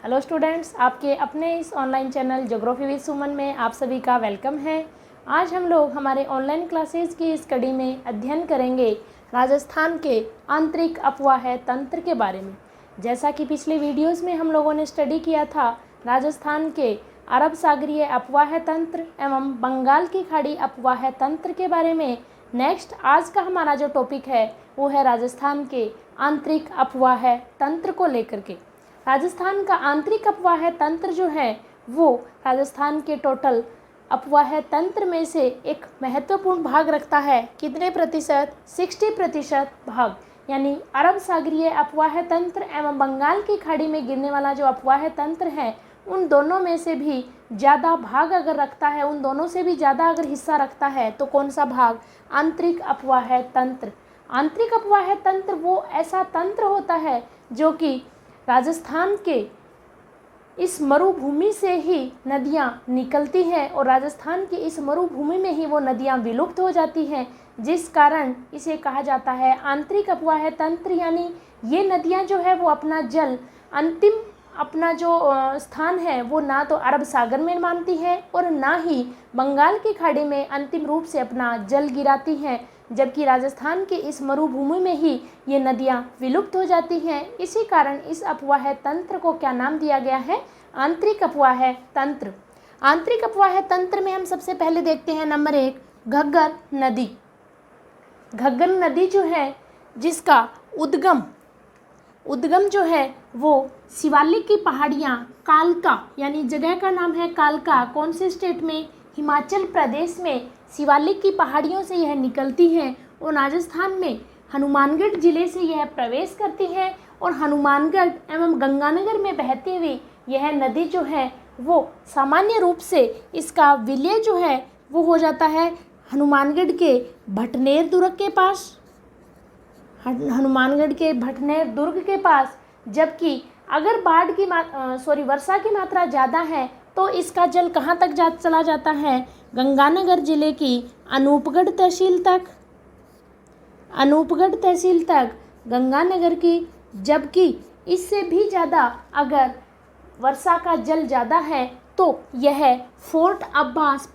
Hello students, आपके अपने इस ऑनलाइन चैनल ज्योग्राफी विद सुमन में आप सभी का वेलकम है। आज हम लोग हमारे ऑनलाइन क्लासेस की इस कड़ी में अध्ययन करेंगे राजस्थान के आंतरिक अपवाह तंत्र के बारे में। जैसा कि पिछले वीडियोस में हम लोगों ने स्टडी किया था राजस्थान के अरब सागरीय अपवाह तंत्र एवं बंगाल की खाड़ी अपवाह तंत्र के बारे में। नेक्स्ट आज का हमारा जो टॉपिक है वो है राजस्थान के आंतरिक अपवाह तंत्र को लेकर के। राजस्थान का आंतरिक अपवाह तंत्र जो है वो राजस्थान के टोटल अपवाह तंत्र में से एक महत्वपूर्ण भाग रखता है। कितने प्रतिशत? 60% भाग, यानी अरब सागरीय अपवाह तंत्र एवं बंगाल की खाड़ी में गिरने वाला जो अपवाह तंत्र है उन दोनों में से भी ज़्यादा भाग अगर रखता है, उन दोनों से भी ज़्यादा अगर हिस्सा रखता है तो कौन सा भाग? आंतरिक अपवाह तंत्र। आंतरिक अपवाह तंत्र वो ऐसा तंत्र होता है जो कि राजस्थान के इस मरुभूमि से ही नदियाँ निकलती हैं और राजस्थान की इस मरुभूमि में ही वो नदियाँ विलुप्त हो जाती हैं, जिस कारण इसे कहा जाता है आंतरिक अपवाह तंत्र। यानी ये नदियाँ जो है वो अपना जल अंतिम अपना जो स्थान है वो ना तो अरब सागर में मानती है और ना ही बंगाल की खाड़ी में अंतिम रूप से अपना जल गिराती हैं, जबकि राजस्थान के इस मरुभूमि में ही ये नदियाँ विलुप्त हो जाती हैं। इसी कारण इस अपवाह तंत्र को क्या नाम दिया गया है? आंतरिक अपवाह तंत्र। आंतरिक अपवाह तंत्र में हम सबसे पहले देखते हैं नंबर 1 घग्गर नदी। घग्गर नदी जो है जिसका उद्गम जो है वो शिवालिक की पहाड़ियाँ कालका, यानी जगह का नाम है कालका, कौन से स्टेट में? हिमाचल प्रदेश में शिवालिक की पहाड़ियों से यह निकलती हैं और राजस्थान में हनुमानगढ़ जिले से यह प्रवेश करती है और हनुमानगढ़ एवं गंगानगर में बहती हुई यह नदी जो है वो सामान्य रूप से इसका विलय जो है वो हो जाता है हनुमानगढ़ के भटनेर दुर्ग के पास, हनुमानगढ़ के भटनेर दुर्ग के पास। जबकि अगर वर्षा की मात्रा ज़्यादा है तो इसका जल कहाँ तक चला जाता है? गंगानगर जिले की अनूपगढ़ तहसील तक गंगानगर की। जबकि इससे भी ज़्यादा अगर वर्षा का जल ज़्यादा है तो यह फोर्ट अब्बास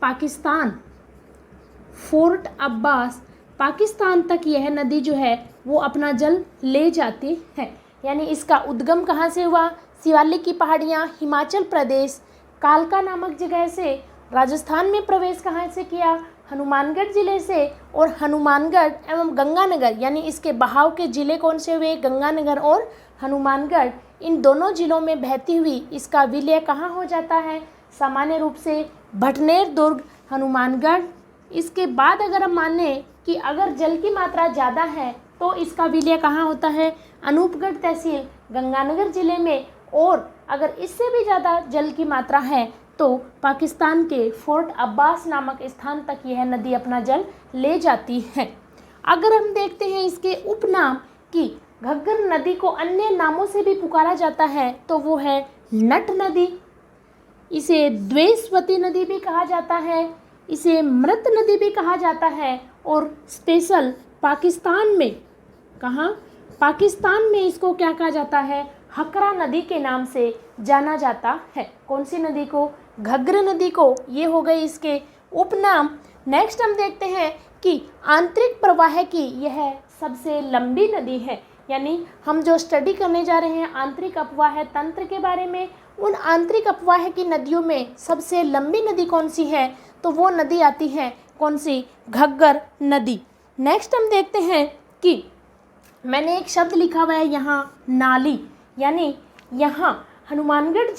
पाकिस्तान तक यह नदी जो है वो अपना जल ले जाती है। यानी इसका उद्गम कहाँ से हुआ? शिवालिक की पहाड़ियाँ, हिमाचल प्रदेश, कालका नामक जगह से। राजस्थान में प्रवेश कहाँ से किया? हनुमानगढ़ जिले से। और हनुमानगढ़ एवं गंगानगर, यानी इसके बहाव के ज़िले कौन से हुए? गंगानगर और हनुमानगढ़। इन दोनों ज़िलों में बहती हुई इसका विलय कहाँ हो जाता है? सामान्य रूप से भटनेर दुर्ग, हनुमानगढ़। इसके बाद अगर हम माने कि अगर जल की मात्रा ज़्यादा है तो इसका विलय कहाँ होता है? अनूपगढ़ तहसील, गंगानगर जिले में। और अगर इससे भी ज़्यादा जल की मात्रा है तो पाकिस्तान के फोर्ट अब्बास नामक स्थान तक यह नदी अपना जल ले जाती है। अगर हम देखते हैं इसके उपनाम कि घग्गर नदी को अन्य नामों से भी पुकारा जाता है तो वो है नट नदी, इसे द्वेषवती नदी भी कहा जाता है, इसे मृत नदी भी कहा जाता है और स्पेशल पाकिस्तान में, कहाँ? पाकिस्तान में इसको क्या कहा जाता है? हकरा नदी के नाम से जाना जाता है। कौन सी नदी को? घग्गर नदी को। ये हो गई इसके उपनाम। नेक्स्ट हम देखते हैं कि आंतरिक प्रवाह की यह सबसे लंबी नदी है। यानी हम जो स्टडी करने जा रहे हैं आंतरिक अपवाह तंत्र के बारे में, उन आंतरिक अपवाह की नदियों में सबसे लंबी नदी कौन सी है? तो वो नदी आती है कौन सी? घग्गर नदी। नेक्स्ट हम देखते हैं कि मैंने एक शब्द लिखा हुआ है यहाँ नाली, यानी यहाँ हनुमानगढ़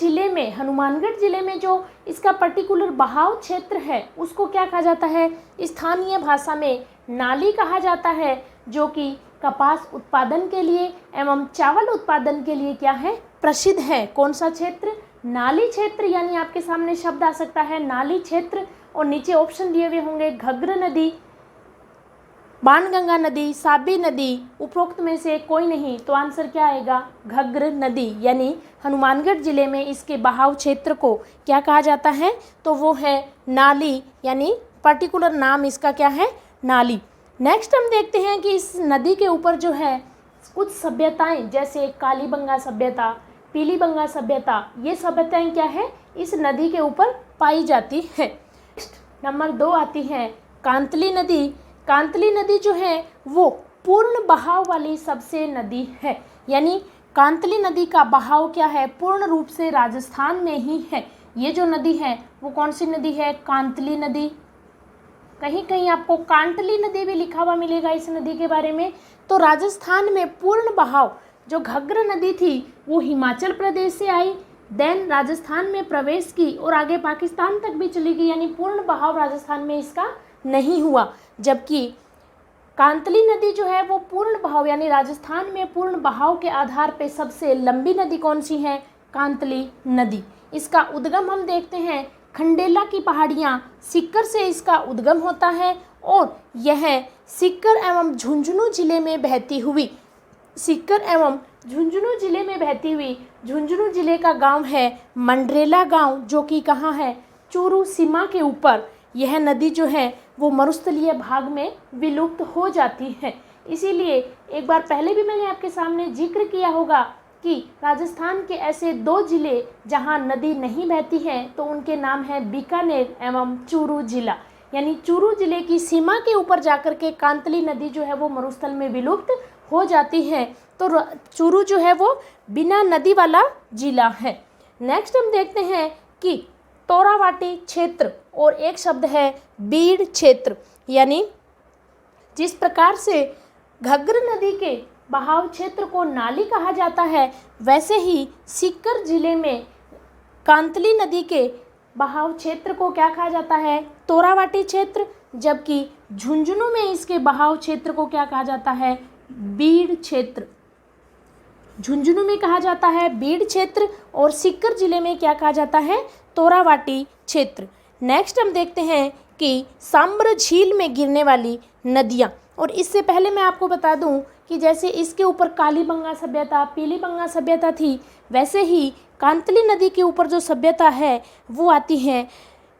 जिले में जो इसका पर्टिकुलर बहाव क्षेत्र है उसको क्या कहा जाता है? स्थानीय भाषा में नाली कहा जाता है, जो कि कपास उत्पादन के लिए एवं चावल उत्पादन के लिए क्या है? प्रसिद्ध है। कौन सा क्षेत्र? नाली क्षेत्र। यानी आपके सामने शब्द आ सकता है नाली क्षेत्र और नीचे ऑप्शन दिए हुए होंगे घग्गर नदी, बाणगंगा नदी, साबी नदी। उपरोक्त में से कोई नहीं, तो आंसर क्या आएगा? घग्गर नदी। यानी हनुमानगढ़ जिले में इसके बहाव क्षेत्र को क्या कहा जाता है? तो वो है नाली, यानी पर्टिकुलर नाम इसका क्या है? नाली। नेक्स्ट हम देखते हैं कि इस नदी के ऊपर जो है कुछ सभ्यताएं, जैसे कालीबंगा सभ्यता, पीलीबंगा सभ्यता, ये सभ्यताएं क्या है, इस नदी के ऊपर पाई जाती है। नंबर 2 आती है कांतली नदी। कांतली नदी जो है वो पूर्ण बहाव वाली सबसे नदी है, यानी कांतली नदी का बहाव क्या है, पूर्ण रूप से राजस्थान में ही है। ये जो नदी है वो कौन सी नदी है, कांतली नदी। कहीं कहीं आपको कांटली नदी भी लिखा हुआ मिलेगा इस नदी के बारे में। तो राजस्थान में पूर्ण बहाव जो घग्गर नदी थी वो हिमाचल प्रदेश से आई, देन राजस्थान में प्रवेश की और आगे पाकिस्तान तक भी चली गई, यानी पूर्ण बहाव राजस्थान में इसका नहीं हुआ। जबकि कांतली नदी जो है वो पूर्ण बहाव, यानी राजस्थान में पूर्ण बहाव के आधार पे सबसे लंबी नदी कौन सी है, कांतली नदी। इसका उद्गम हम देखते हैं खंडेला की पहाड़ियाँ, सीकर से इसका उद्गम होता है और यह सीकर एवं झुंझुनू जिले में बहती हुई, सीकर एवं झुंझुनू जिले में बहती हुई, झुंझुनू जिले का गांव है मंडरेला गांव, जो कि कहाँ है, चूरू सीमा के ऊपर। यह नदी जो है वो मरुस्थलीय भाग में विलुप्त हो जाती है। इसीलिए एक बार पहले भी मैंने आपके सामने जिक्र किया होगा कि राजस्थान के ऐसे 2 जिले जहां नदी नहीं बहती है तो उनके नाम है बीकानेर एवं चूरू जिला, यानी चूरू जिले की सीमा के ऊपर जाकर के कांतली नदी जो है वो मरुस्थल में विलुप्त हो जाती है। तो चूरू जो है वो बिना नदी वाला जिला है। नेक्स्ट हम देखते हैं कि तोरावाटी क्षेत्र और एक शब्द है बीड़ क्षेत्र, यानी जिस प्रकार से घग्गर नदी के बहाव क्षेत्र को नाली कहा जाता है, वैसे ही सीकर जिले में कांतली नदी के बहाव क्षेत्र को क्या कहा जाता है, तोरावाटी क्षेत्र। जबकि झुंझुनू में इसके बहाव क्षेत्र को क्या कहा जाता है, बीड़ क्षेत्र। झुंझुनू में कहा जाता है बीड़ क्षेत्र और सीकर जिले में क्या कहा जाता है, तोरावाटी क्षेत्र। नेक्स्ट हम देखते हैं कि सांबर झील में गिरने वाली नदियाँ। और इससे पहले मैं आपको बता दूं कि जैसे इसके ऊपर कालीबंगा सभ्यता, पीलीबंगा सभ्यता थी, वैसे ही कांतली नदी के ऊपर जो सभ्यता है वो आती है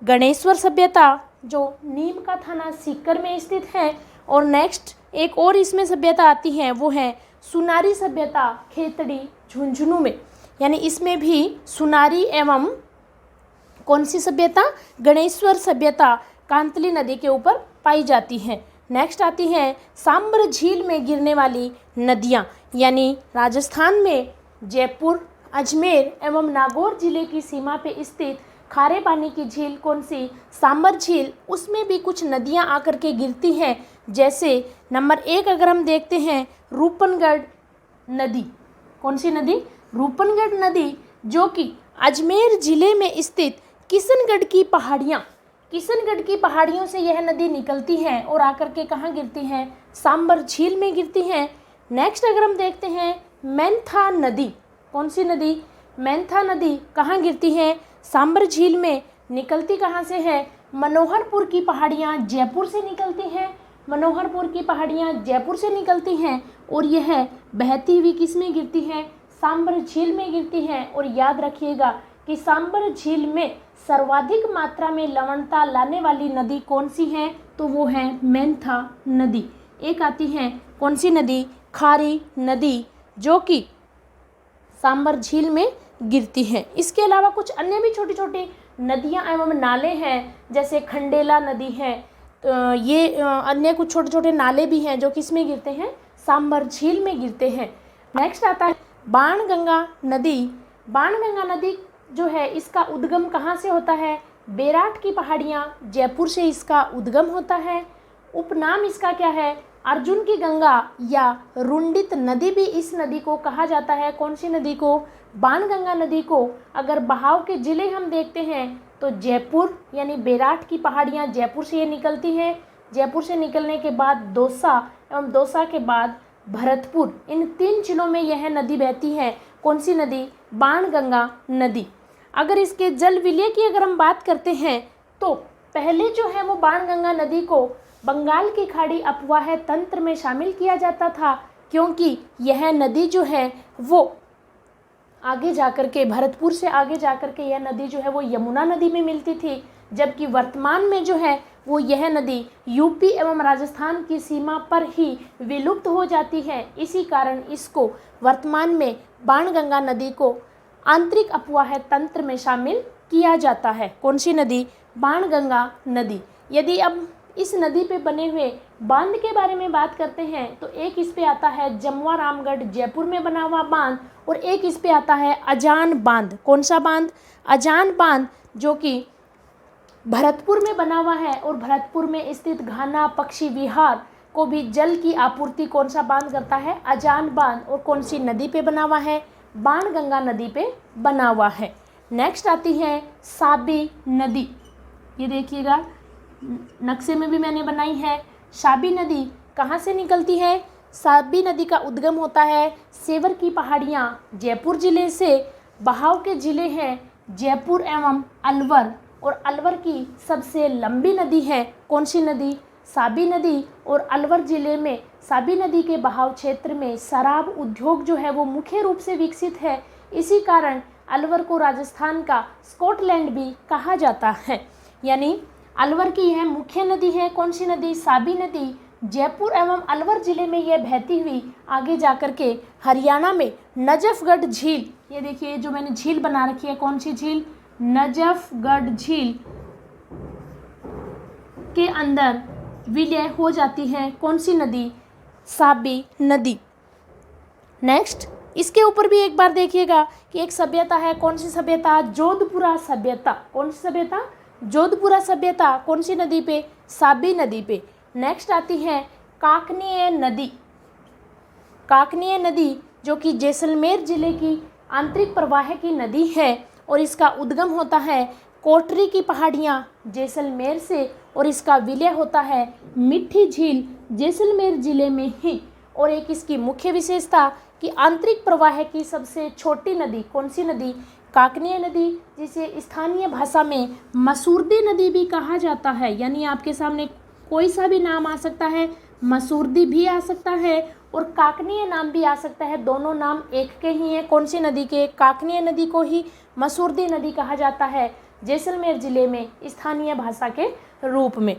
गणेश्वर सभ्यता, जो नीम का थाना सीकर में स्थित है। और नेक्स्ट एक और इसमें सभ्यता आती है वो है सुनारी सभ्यता, खेतड़ी झुंझुनू में, यानी इसमें भी सुनारी एवं कौन सी सभ्यता, गणेश्वर सभ्यता कांतली नदी के ऊपर पाई जाती है। नेक्स्ट आती है सांबर झील में गिरने वाली नदियाँ, यानी राजस्थान में जयपुर, अजमेर एवं नागौर जिले की सीमा पे स्थित खारे पानी की झील कौन सी, सांबर झील, उसमें भी कुछ नदियाँ आकर के गिरती हैं। जैसे नंबर 1 अगर हम देखते हैं रूपनगढ़ नदी, कौन सी नदी, रूपनगढ़ नदी, जो कि अजमेर जिले में स्थित किशनगढ़ की पहाड़ियाँ, किशनगढ़ की पहाड़ियों से यह नदी निकलती है और आकर के कहाँ गिरती है, सांबर झील में गिरती है। नेक्स्ट अगर हम देखते हैं मेंथा नदी, कौन सी नदी, मेंथा नदी कहाँ गिरती है, सांबर झील में, निकलती कहाँ से है, मनोहरपुर की पहाड़ियाँ जयपुर से निकलती हैं, मनोहरपुर की पहाड़ियाँ जयपुर से निकलती हैं और यह बहती हुई किस में गिरती है, सांबर झील में गिरती है। और याद रखिएगा कि सांबर झील में सर्वाधिक मात्रा में लवणता लाने वाली नदी कौन सी है, तो वो है मेंथा नदी। एक आती है कौन सी नदी, खारी नदी, जो कि सांबर झील में गिरती है। इसके अलावा कुछ अन्य भी छोटी छोटी नदियां एवं नाले हैं, जैसे खंडेला नदी है, ये अन्य कुछ छोटे छोटे नाले भी हैं जो किस में गिरते हैं, सांबर झील में गिरते हैं। नेक्स्ट आता है बाणगंगा नदी। बाणगंगा नदी जो है इसका उद्गम कहाँ से होता है, बेराट की पहाड़ियाँ जयपुर से इसका उद्गम होता है। उपनाम इसका क्या है, अर्जुन की गंगा या रुंडित नदी भी इस नदी को कहा जाता है। कौन सी नदी को, बाणगंगा नदी को। अगर बहाव के जिले हम देखते हैं तो जयपुर, यानी बेराट की पहाड़ियाँ जयपुर से ये निकलती हैं। जयपुर से निकलने के बाद दौसा एवं दौसा के बाद भरतपुर, इन 3 जिलों में यह नदी बहती है। कौन सी नदी, बाणगंगा नदी। अगर इसके जल विलय की अगर हम बात करते हैं तो पहले जो है वो बाणगंगा नदी को बंगाल की खाड़ी अपवाह तंत्र में शामिल किया जाता था, क्योंकि यह नदी जो है वो आगे जाकर के भरतपुर से आगे जाकर के यह नदी जो है वो यमुना नदी में मिलती थी। जबकि वर्तमान में जो है वो यह नदी यूपी एवं राजस्थान की सीमा पर ही विलुप्त हो जाती है। इसी कारण इसको वर्तमान में बाणगंगा नदी को आंतरिक अपवाह तंत्र में शामिल किया जाता है। कौन सी नदी? बाणगंगा नदी। यदि अब इस नदी पे बने हुए बांध के बारे में बात करते हैं तो एक इस पे आता है जमवा रामगढ़ जयपुर में बना हुआ बांध, और एक इस पे आता है अजान बांध। कौन सा बांध? अजान बांध, जो कि भरतपुर में बना हुआ है, और भरतपुर में स्थित घाना पक्षी विहार को भी जल की आपूर्ति कौन सा बांध करता है? अजान बांध। और कौन सी नदी पे बना हुआ है? बाणगंगा नदी पे बना हुआ है। नेक्स्ट आती है साबी नदी। ये देखिएगा नक्शे में भी मैंने बनाई है। साबी नदी कहाँ से निकलती है? साबी नदी का उद्गम होता है सेवर की पहाड़ियाँ जयपुर जिले से। बहाव के जिले हैं जयपुर एवं अलवर, और अलवर की सबसे लंबी नदी है कौन सी नदी? साबी नदी। और अलवर जिले में साबी नदी के बहाव क्षेत्र में शराब उद्योग जो है वो मुख्य रूप से विकसित है। इसी कारण अलवर को राजस्थान का स्कॉटलैंड भी कहा जाता है। यानी अलवर की यह मुख्य नदी है कौन सी नदी? साबी नदी। जयपुर एवं अलवर जिले में यह बहती हुई आगे जाकर के हरियाणा में नजफगढ़ झील, ये देखिए जो मैंने झील बना रखी है, कौन सी झील? नजफगढ़ झील के अंदर विलय हो जाती है कौन सी नदी? साबी नदी। नेक्स्ट इसके ऊपर भी एक बार देखिएगा कि एक सभ्यता है, कौन सी सभ्यता? जोधपुरा सभ्यता। कौन सी सभ्यता? जोधपुरा सभ्यता। कौन सी नदी पे? साबी नदी पे। नेक्स्ट आती है काकनीय नदी। काकनीय नदी जो कि जैसलमेर जिले की आंतरिक प्रवाह की नदी है, और इसका उद्गम होता है कोटरी की पहाड़ियाँ जैसलमेर से, और इसका विलय होता है मिट्टी झील जैसलमेर जिले में ही। और एक इसकी मुख्य विशेषता कि आंतरिक प्रवाह की सबसे छोटी नदी कौन सी नदी? काकनीय नदी, जिसे स्थानीय भाषा में मसूरदी नदी भी कहा जाता है। यानी आपके सामने कोई सा भी नाम आ सकता है, मसूरदी भी आ सकता है और काकनीय नाम भी आ सकता है। दोनों नाम एक के ही हैं। कौन सी नदी के? काकनीय नदी को ही मसूरदी नदी कहा जाता है जैसलमेर जिले में स्थानीय भाषा के रूप में।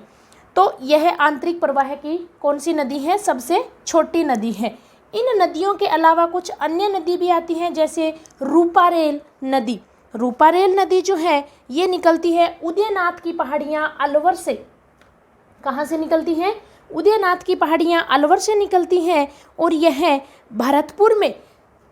तो यह आंतरिक प्रवाह की कौन सी नदी है? सबसे छोटी नदी है। इन नदियों के अलावा कुछ अन्य नदी भी आती हैं, जैसे रूपारेल नदी। रूपारेल नदी जो है ये निकलती है उदयनाथ की पहाड़ियाँ अलवर से। कहाँ से निकलती हैं? उदयनाथ की पहाड़ियाँ अलवर से निकलती हैं, और यह भरतपुर में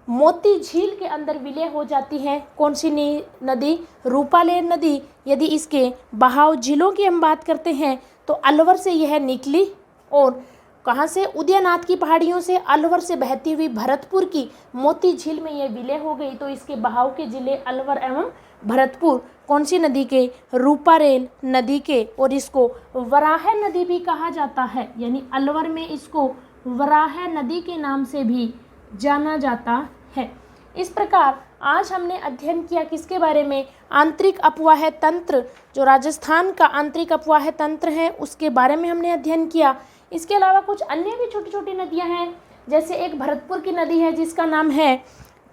मोती झील के अंदर विलय हो जाती है। कौन सी नदी? रूपारेल नदी। यदि इसके बहाव जिलों की हम बात करते हैं तो अलवर से यह निकली, और कहाँ से? उदयनाथ की पहाड़ियों से, अलवर से बहती हुई भरतपुर की मोती झील में यह विलय हो गई। तो इसके बहाव के जिले अलवर एवं भरतपुर कौन सी नदी के? रूपारेल नदी के। और इसको वराह नदी भी कहा जाता है, यानी अलवर में इसको वराह नदी के नाम से भी जाना जाता है। इस प्रकार आज हमने अध्ययन किया किसके बारे में? आंतरिक अपवाह तंत्र, जो राजस्थान का आंतरिक अपवाह तंत्र है उसके बारे में हमने अध्ययन किया। इसके अलावा कुछ अन्य भी छोटी छोटी नदियां हैं, जैसे एक भरतपुर की नदी है जिसका नाम है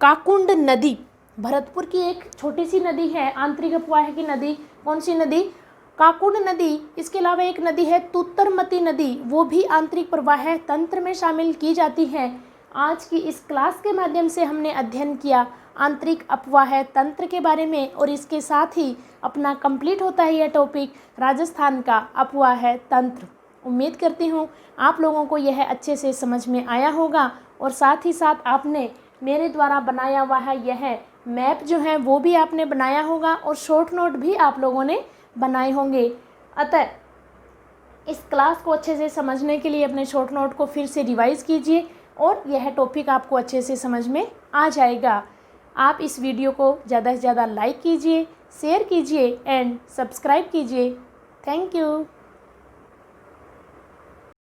काकुंड नदी। भरतपुर की एक छोटी सी नदी है आंतरिक अपवाह की नदी। कौन सी नदी? काकुंड नदी। इसके अलावा एक नदी है तुत्तरमती नदी, वो भी आंतरिक प्रवाह तंत्र में शामिल की जाती है। आज की इस क्लास के माध्यम से हमने अध्ययन किया आंतरिक अपवाह तंत्र के बारे में, और इसके साथ ही अपना कंप्लीट होता है यह टॉपिक राजस्थान का अपवाह तंत्र। उम्मीद करती हूँ आप लोगों को यह अच्छे से समझ में आया होगा, और साथ ही साथ आपने मेरे द्वारा बनाया हुआ है यह मैप जो है वो भी आपने बनाया होगा, और शॉर्ट नोट भी आप लोगों ने बनाए होंगे। अतः इस क्लास को अच्छे से समझने के लिए अपने शॉर्ट नोट को फिर से रिवाइज कीजिए, और यह टॉपिक आपको अच्छे से समझ में आ जाएगा। आप इस वीडियो को ज़्यादा से ज़्यादा लाइक कीजिए, शेयर कीजिए एंड सब्सक्राइब कीजिए। Thank you.